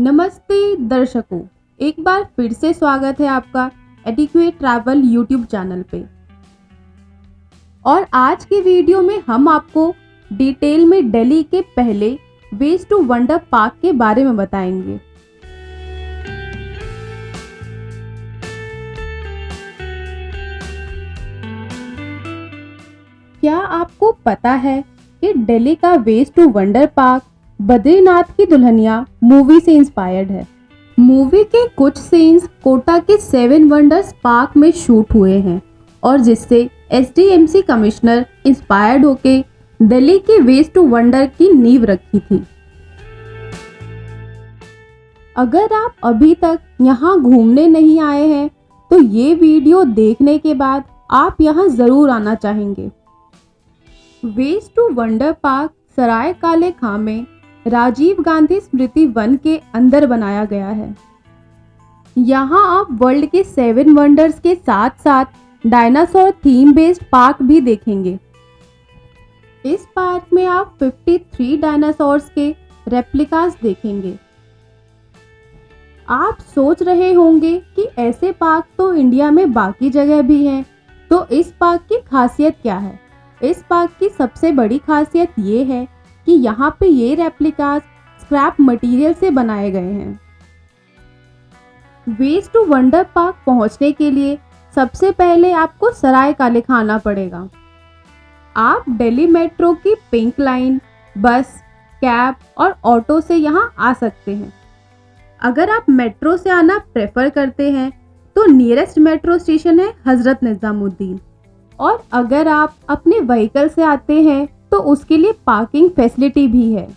नमस्ते दर्शकों, एक बार फिर से स्वागत है आपका एडिक्वेट ट्रैवल यूट्यूब चैनल पे। और आज के वीडियो में हम आपको डिटेल में दिल्ली के पहले वेज टू वंडर पार्क के बारे में बताएंगे। क्या आपको पता है कि दिल्ली का waste to wonder park Badrinath ki Dulhania movie से इंस्पायर्ड है। मूवी के कुछ सीन्स कोटा के 7 वंडर्स पार्क में शूट हुए हैं और जिससे एसडीएमसी कमिश्नर इंस्पायर्ड होके दिल्ली के वेज टू वंडर की नींव रखी थी। अगर आप अभी तक यहाँ घूमने नहीं आए हैं तो ये वीडियो देखने के बाद आप यहाँ ज़रूर आना चाहेंगे। वेज टू वंडर पार्क सराय काले खां में राजीव गांधी स्मृति वन के अंदर बनाया गया है। यहाँ आप वर्ल्ड के 7 वंडर्स के साथ साथ डायनासोर थीम बेस्ड पार्क भी देखेंगे। इस पार्क में आप 53 डायनासोर्स के रेप्लिकास देखेंगे। आप सोच रहे होंगे कि ऐसे पार्क तो इंडिया में बाकी जगह भी हैं, तो इस पार्क की खासियत क्या है? इस पार्क की सबसे बड़ी खासियत ये है कि यहाँ पे ये रेप्लिकास स्क्रैप मटेरियल से बनाए गए हैं। वेज टू वंडर पार्क पहुँचने के लिए सबसे पहले आपको सराय काले खां आना पड़ेगा। आप दिल्ली मेट्रो की पिंक लाइन, बस, कैब और ऑटो से यहाँ आ सकते हैं। अगर आप मेट्रो से आना प्रेफर करते हैं तो नियरेस्ट मेट्रो स्टेशन है हजरत निजामुद्दीन, और अगर आप अपने व्हीकल से आते हैं तो उसके लिए पार्किंग फैसिलिटी भी है।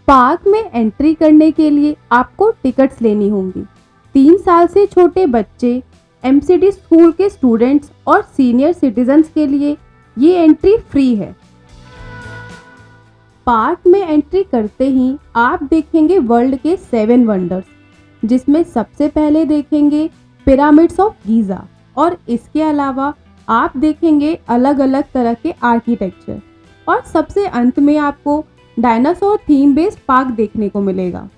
पार्क में एंट्री करने के लिए आपको टिकट्स लेनी होंगी। 3 साल से छोटे बच्चे, एमसीडी स्कूल के स्टूडेंट्स और सीनियर सिटीजन्स के लिए ये एंट्री फ्री है। पार्क में एंट्री करते ही आप देखेंगे वर्ल्ड के 7 वंडर्स, जिसमें सबसे पहले देखेंगे पिरामिड्स ऑफ गीज़ा, और इसके अलावा आप देखेंगे अलग अलग तरह के आर्किटेक्चर, और सबसे अंत में आपको डायनासोर थीम बेस्ड पार्क देखने को मिलेगा।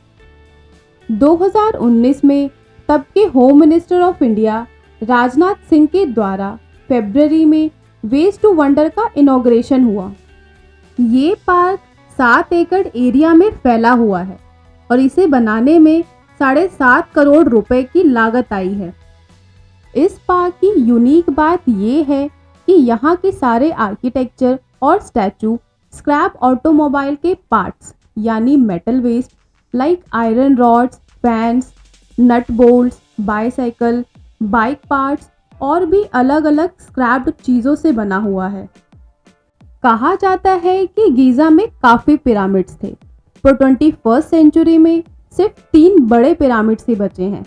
2019 में तब के home minister of India Rajnath Singh के द्वारा फरवरी में वेज टू वंडर का इनॉग्रेशन हुआ। ये पार्क 7 एकड़ एरिया में फैला हुआ है और इसे बनाने में 7.5 करोड़ रुपए की लागत आई है। इस पार्क की यूनिक बात यह है कि यहाँ के सारे आर्किटेक्चर और स्टैचू स्क्रैप ऑटोमोबाइल के पार्ट्स यानी metal waste like iron rods, fans, nut bolts, bicycle, bike parts और भी अलग अलग स्क्रैप्ड चीज़ों से बना हुआ है। कहा जाता है कि गीज़ा में काफ़ी पिरामिड्स थे, पर 21st सेंचुरी में सिर्फ 3 बड़े पिरामिड्स ही बचे हैं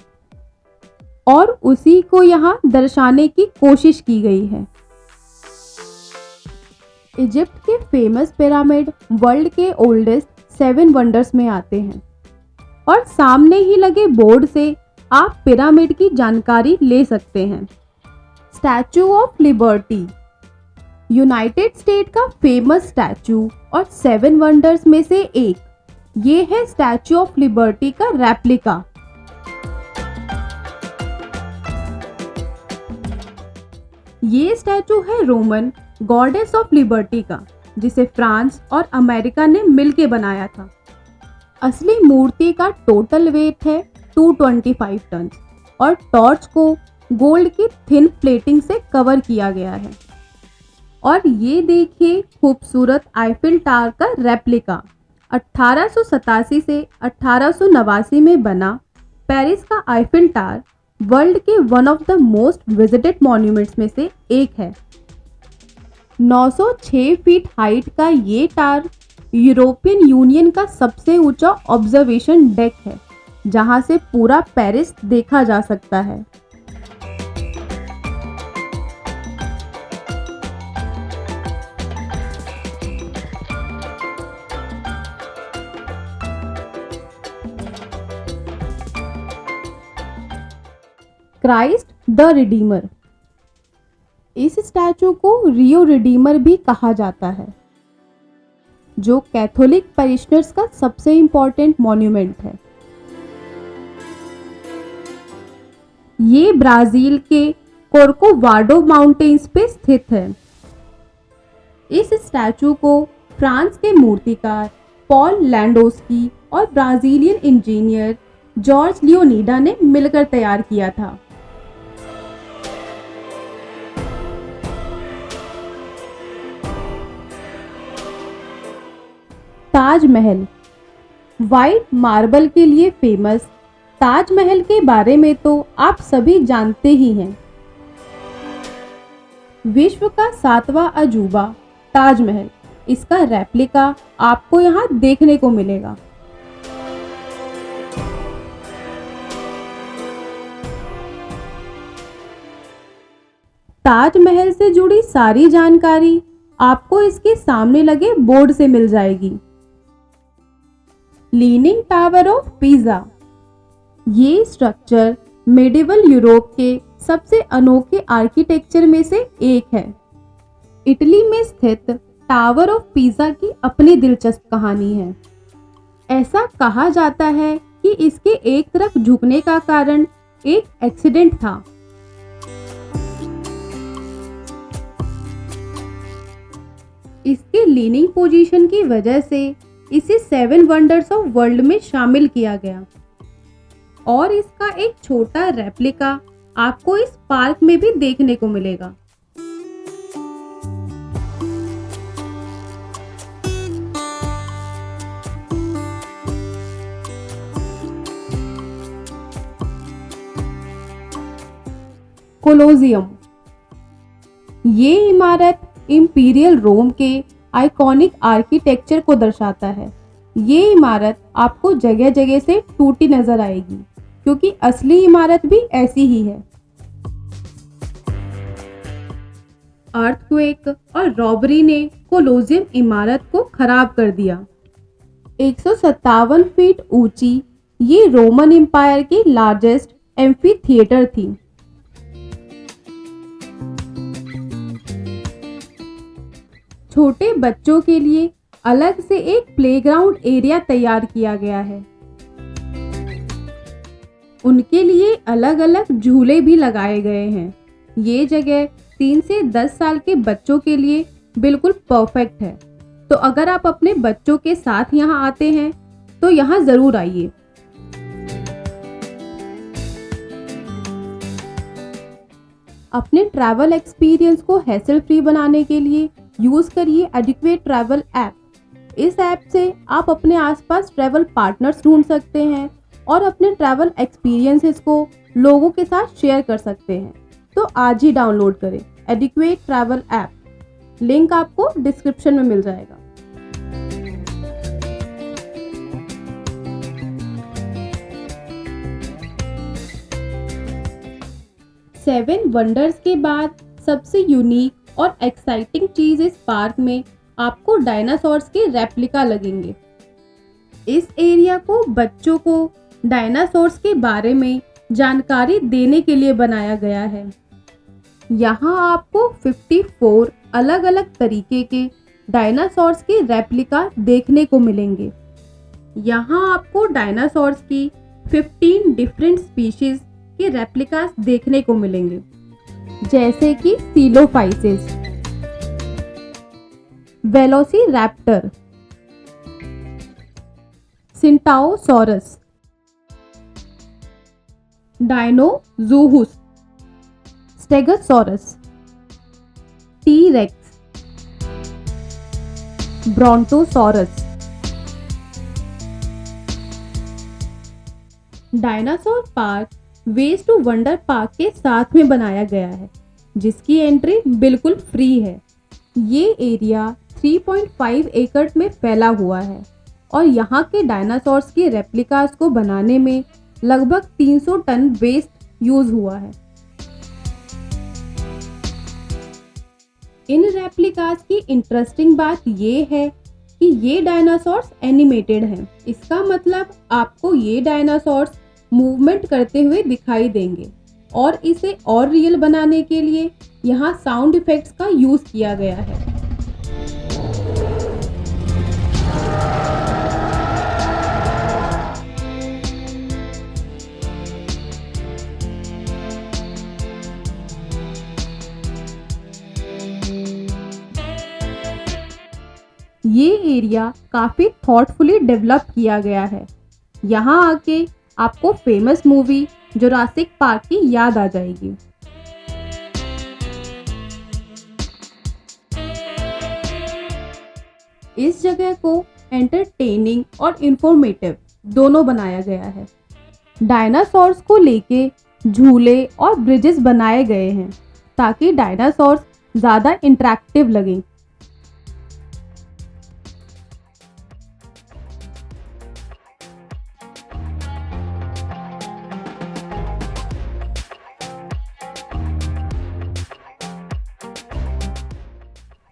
और उसी को यहाँ दर्शाने की कोशिश की गई है। इजिप्ट के फेमस पिरामिड वर्ल्ड के ओल्डेस्ट 7 वंडर्स में आते हैं, और सामने ही लगे बोर्ड से आप पिरामिड की जानकारी ले सकते हैं। Statue of liberty United state का फेमस स्टैचू और 7 वंडर्स में से एक, ये है स्टैचू ऑफ लिबर्टी का रेप्लिका। ये स्टैचू है रोमन गॉडेस ऑफ लिबर्टी का, जिसे फ्रांस और अमेरिका ने मिलकर बनाया था। असली मूर्ति का टोटल वेट है 225 टन और टॉर्च को गोल्ड की थिन प्लेटिंग से कवर किया गया है। और ये देखिए खूबसूरत आईफिल टावर का रेप्लिका 1887 से 1889 में बना पेरिस का आईफिल टावर वर्ल्ड के one of the most visited monuments में से एक है। 906 फीट हाइट का ये टावर यूरोपियन यूनियन का सबसे ऊंचा ऑब्जर्वेशन डेक है, जहां से पूरा पेरिस देखा जा सकता है। क्राइस्ट द रिडीमर, इस स्टैचू को रियो रिडीमर भी कहा जाता है, जो कैथोलिक पैरिशनर्स का सबसे इम्पॉर्टेंट मॉन्यूमेंट है। ये ब्राज़ील के कोर्कोवाडो माउंटेन्स पे स्थित है। इस स्टैचू को फ्रांस के मूर्तिकार पॉल लैंडोस्की और ब्राज़ीलियन इंजीनियर जॉर्ज लियोनीडा ने मिलकर तैयार किया था। ताजमहल। वाइट मार्बल के लिए फेमस ताजमहल के बारे में तो आप सभी जानते ही हैं। विश्व का 7वां अजूबा ताजमहल, इसका रेप्लिका आपको यहाँ देखने को मिलेगा। ताजमहल से जुड़ी सारी जानकारी आपको इसके सामने लगे बोर्ड से मिल जाएगी। Leaning tower of pizza. ये स्ट्रक्चर मेडिवल यूरोप के सबसे अनोखे आर्किटेक्चर में से एक है। इटली में स्थित टावर ऑफ पीज़ा की अपनी दिलचस्प कहानी है। ऐसा कहा जाता है कि इसके एक तरफ झुकने का कारण एक एक्सीडेंट था। इसके लीनिंग पोजीशन की वजह से इसे 7 वंडर्स ऑफ वर्ल्ड में शामिल किया गया और इसका एक छोटा रेप्लिका आपको इस पार्क में भी देखने को मिलेगा। कोलोजियम। ये इमारत इंपीरियल रोम के आइकॉनिक आर्किटेक्चर को दर्शाता है। ये इमारत आपको जगह जगह से टूटी नजर आएगी क्योंकि असली इमारत भी ऐसी ही है। अर्थक्वेक और रॉबरी ने कोलोजियम इमारत को खराब कर दिया। 157 फीट ऊंची ये रोमन एम्पायर की लार्जेस्ट एम्फी थिएटर थी। छोटे बच्चों के लिए अलग से एक प्लेग्राउंड एरिया तैयार किया गया है। उनके लिए अलग अलग झूले भी लगाए गए हैं। ये जगह 3 से 10 साल के बच्चों के लिए बिल्कुल परफेक्ट है। तो अगर आप अपने बच्चों के साथ यहाँ आते हैं तो यहाँ ज़रूर आइए। अपने ट्रैवल एक्सपीरियंस को हैसल फ्री बनाने के लिए यूज़ करिए एडिक्वेट ट्रैवल ऐप। इस ऐप से आप अपने आसपास ट्रैवल पार्टनर्स ढूंढ सकते हैं और अपने ट्रैवल एक्सपीरियंसेस को लोगों के साथ शेयर कर सकते हैं। तो आज ही डाउनलोड करें एडिक्वेट ट्रैवल ऐप। लिंक आपको डिस्क्रिप्शन में मिल जाएगा। सेवन वंडर्स के बाद सबसे यूनिक और एक्साइटिंग चीज़ इस पार्क में आपको डायनासोर्स के रेप्लिका लगेंगे। इस एरिया को बच्चों को डायनासोर्स के बारे में जानकारी देने के लिए बनाया गया है। यहाँ आपको 54 अलग अलग तरीके के डायनासोर्स के रेप्लिका देखने को मिलेंगे। यहाँ आपको डायनासोर्स की 15 डिफरेंट स्पीशीज के रेप्लिकास देखने को मिलेंगे, जैसे कि सीलोफाइसिस, वेलोसिरैप्टर, सिंटाओसॉरस, डायनोज़ूहुस, stegosaurus, T rex, brontosaurus. Dinosaur park ways to wonder park के साथ में बनाया गया है, जिसकी एंट्री बिल्कुल फ्री है। ये एरिया 3.5 एकड़ में फैला हुआ है और यहाँ के डायनासोर्स के रेप्लिकास को बनाने में लगभग 300 टन वेस्ट यूज हुआ है। इन रेप्लिकास की इंटरेस्टिंग बात ये है कि ये डायनासोर्स एनिमेटेड हैं। इसका मतलब आपको ये डायनासोर्स मूवमेंट करते हुए दिखाई देंगे और इसे और रियल बनाने के लिए यहाँ साउंड इफेक्ट्स का यूज किया गया है। ये एरिया काफ़ी थॉटफुली डेवलप किया गया है। यहाँ आके आपको फेमस मूवी जुरासिक पार्क की याद आ जाएगी। इस जगह को एंटरटेनिंग और इंफॉर्मेटिव दोनों बनाया गया है। डायनासॉर्स को लेके झूले और ब्रिजेस बनाए गए हैं ताकि डायनासॉर्स ज़्यादा इंटरेक्टिव लगें।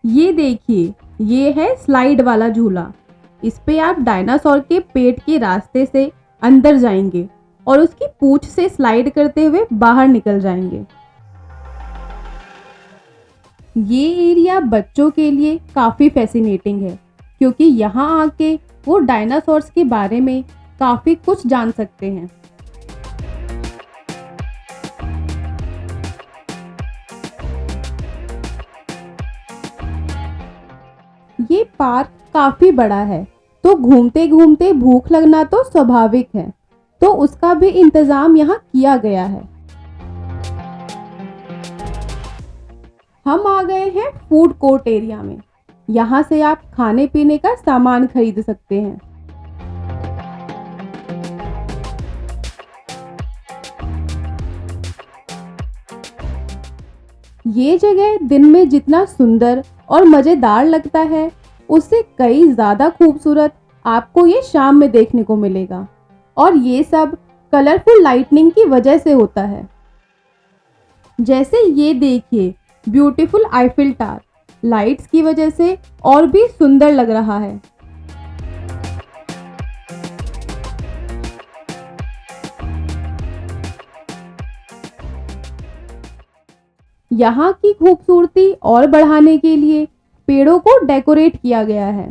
ये देखिए, ये है स्लाइड वाला झूला। इस पे आप डायनासोर के पेट के रास्ते से अंदर जाएंगे और उसकी पूंछ से स्लाइड करते हुए बाहर निकल जाएंगे। ये एरिया बच्चों के लिए काफ़ी फैसिनेटिंग है क्योंकि यहाँ आके वो डायनासोर्स के बारे में काफ़ी कुछ जान सकते हैं। ये पार्क काफ़ी बड़ा है तो घूमते घूमते भूख लगना तो स्वाभाविक है, तो उसका भी इंतज़ाम यहाँ किया गया है। हम आ गए हैं फूड कोर्ट एरिया में। यहाँ से आप खाने पीने का सामान खरीद सकते हैं। ये जगह दिन में जितना सुंदर और मज़ेदार लगता है उससे कई ज़्यादा खूबसूरत आपको ये शाम में देखने को मिलेगा, और ये सब कलरफुल लाइटनिंग की वजह से होता है। जैसे ये देखिए, ब्यूटीफुल आईफिल टावर लाइट्स की वजह से और भी सुंदर लग रहा है। यहाँ की खूबसूरती और बढ़ाने के लिए पेड़ों को डेकोरेट किया गया है।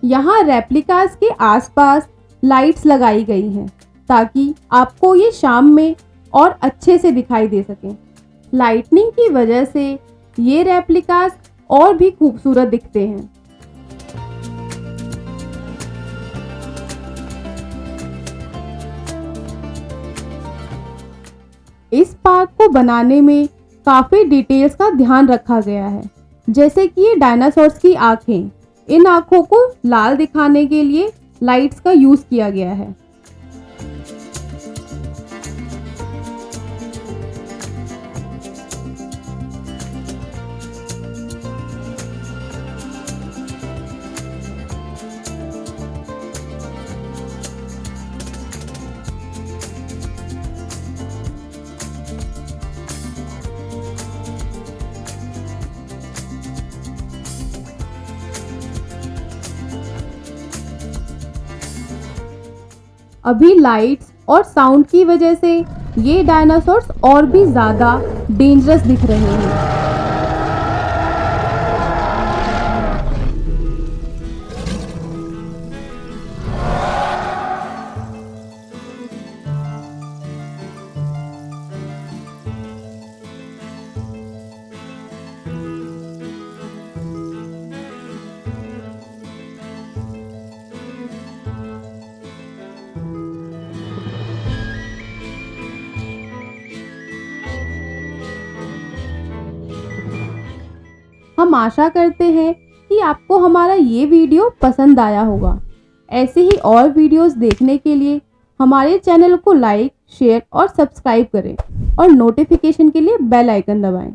यहाँ रेप्लिकास के आसपास लाइट्स लगाई गई हैं ताकि आपको ये शाम में और अच्छे से दिखाई दे सके। लाइटनिंग की वजह से ये रेप्लिकास और भी खूबसूरत दिखते हैं। इस पार्क को बनाने में काफ़ी डिटेल्स का ध्यान रखा गया है, जैसे कि ये डायनासोर्स की आँखें, इन आँखों को लाल दिखाने के लिए लाइट्स का यूज़ किया गया है। अभी लाइट्स और साउंड की वजह से ये डायनासोर्स और भी ज़्यादा डेंजरस दिख रहे हैं। हम आशा करते हैं कि आपको हमारा ये वीडियो पसंद आया होगा। ऐसे ही और वीडियोस देखने के लिए हमारे चैनल को लाइक, शेयर और सब्सक्राइब करें और नोटिफिकेशन के लिए बेल आइकन दबाएं।